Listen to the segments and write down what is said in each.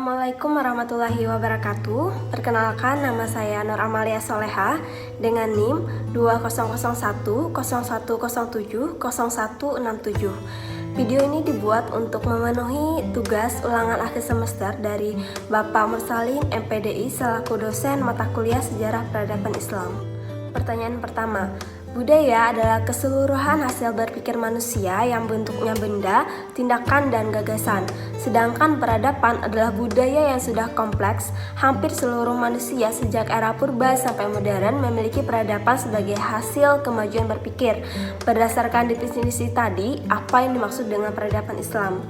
Assalamualaikum warahmatullahi wabarakatuh. Perkenalkan, nama saya Nur Amalia Soleha dengan NIM 200101070167. Video ini dibuat untuk memenuhi tugas ulangan akhir semester dari Bapak Mursalin MPDI selaku dosen mata kuliah Sejarah Peradaban Islam. Pertanyaan pertama, budaya adalah keseluruhan hasil berpikir manusia yang bentuknya benda, tindakan, dan gagasan. Sedangkan peradaban adalah budaya yang sudah kompleks. Hampir seluruh manusia sejak era purba sampai modern memiliki peradaban sebagai hasil kemajuan berpikir. Berdasarkan definisi tadi, apa yang dimaksud dengan peradaban Islam?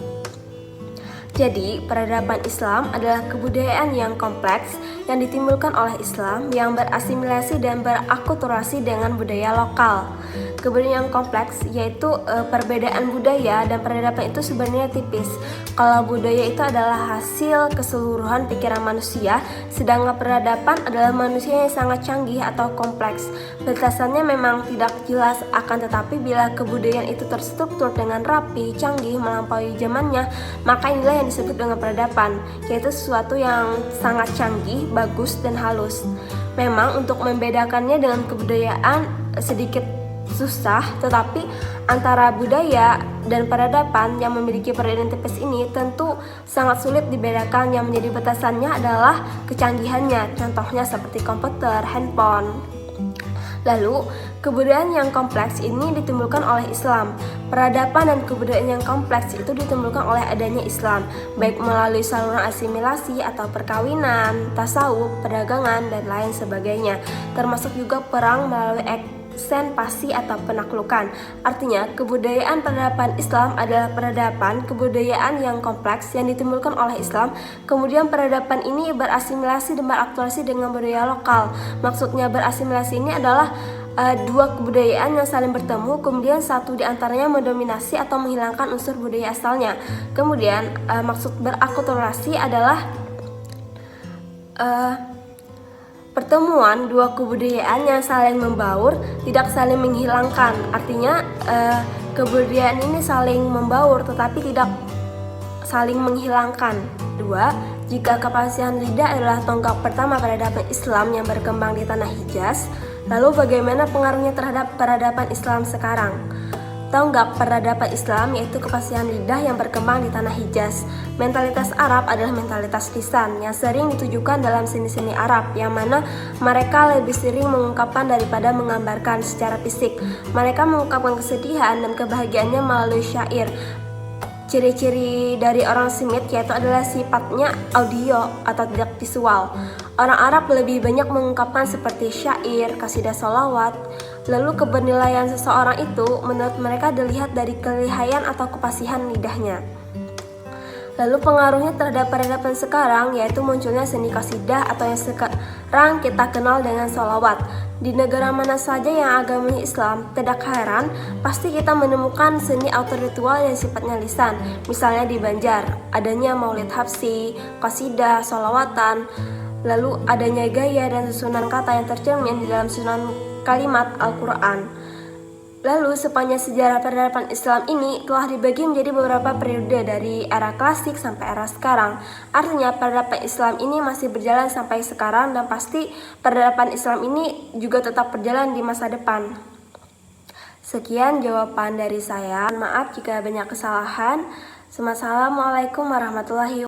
Jadi, peradaban Islam adalah kebudayaan yang kompleks yang ditimbulkan oleh Islam yang berasimilasi dan berakulturasi dengan budaya lokal. Kebudayaan yang kompleks yaitu perbedaan budaya dan peradaban itu sebenarnya tipis. Kalau budaya itu adalah hasil keseluruhan pikiran manusia, sedangkan peradaban adalah manusia yang sangat canggih atau kompleks. Batasannya memang tidak jelas, akan tetapi bila kebudayaan itu terstruktur dengan rapi, canggih, melampaui zamannya, maka inilah yang disebut dengan peradaban, yaitu sesuatu yang sangat canggih, bagus, dan halus. Memang untuk membedakannya dengan kebudayaan sedikit susah, tetapi antara budaya dan peradaban yang memiliki perbedaan tipis ini tentu sangat sulit dibedakan. Yang menjadi batasannya adalah kecanggihannya, contohnya seperti komputer, handphone. Lalu, kebudayaan yang kompleks ini ditimbulkan oleh Islam. Peradaban dan kebudayaan yang kompleks itu ditimbulkan oleh adanya Islam, baik melalui saluran asimilasi atau perkawinan, tasawuf, perdagangan, dan lain sebagainya, termasuk juga perang melalui eksenpasi atau penaklukan. Artinya, kebudayaan peradaban Islam adalah peradaban kebudayaan yang kompleks yang ditimbulkan oleh Islam. Kemudian peradaban ini berasimilasi dan berakulturasi dengan budaya lokal. Maksudnya berasimilasi ini adalah dua kebudayaan yang saling bertemu, kemudian satu di antaranya mendominasi atau menghilangkan unsur budaya asalnya. Kemudian maksud berakulturasi adalah pertemuan dua kebudayaan yang saling membaur, tidak saling menghilangkan. Artinya kebudayaan ini saling membaur tetapi tidak saling menghilangkan. Dua, jika kepastian lidah adalah tonggak pertama peradaban Islam yang berkembang di tanah Hijaz, lalu bagaimana pengaruhnya terhadap peradaban Islam sekarang? Tonggak peradaban Islam yaitu kepastian lidah yang berkembang di tanah Hijaz. Mentalitas Arab adalah mentalitas lisan yang sering ditujukan dalam seni-seni Arab, yang mana mereka lebih sering mengungkapkan daripada menggambarkan secara fisik. Mereka mengungkapkan kesedihan dan kebahagiaannya melalui syair. Ciri-ciri dari orang Semit yaitu adalah sifatnya audio atau tidak visual. Orang Arab lebih banyak mengungkapkan seperti syair, kasidah sholawat. Lalu kebenilaian seseorang itu menurut mereka dilihat dari kelihayan atau kepasihan lidahnya. Lalu pengaruhnya terhadap peradaban sekarang yaitu munculnya seni kasidah atau yang sekarang kita kenal dengan sholawat. Di negara mana saja yang agamanya Islam, tidak heran pasti kita menemukan seni autoritual yang sifatnya lisan. Misalnya di Banjar, adanya maulid hafsi, kasidah, sholawatan. Lalu adanya gaya dan susunan kata yang tercermin di dalam susunan kalimat Al-Quran. Lalu sepanjang sejarah peradaban Islam ini telah dibagi menjadi beberapa periode dari era klasik sampai era sekarang. Artinya peradaban Islam ini masih berjalan sampai sekarang dan pasti peradaban Islam ini juga tetap berjalan di masa depan. Sekian jawaban dari saya. Maaf jika banyak kesalahan. Assalamualaikum warahmatullahi wabarakatuh.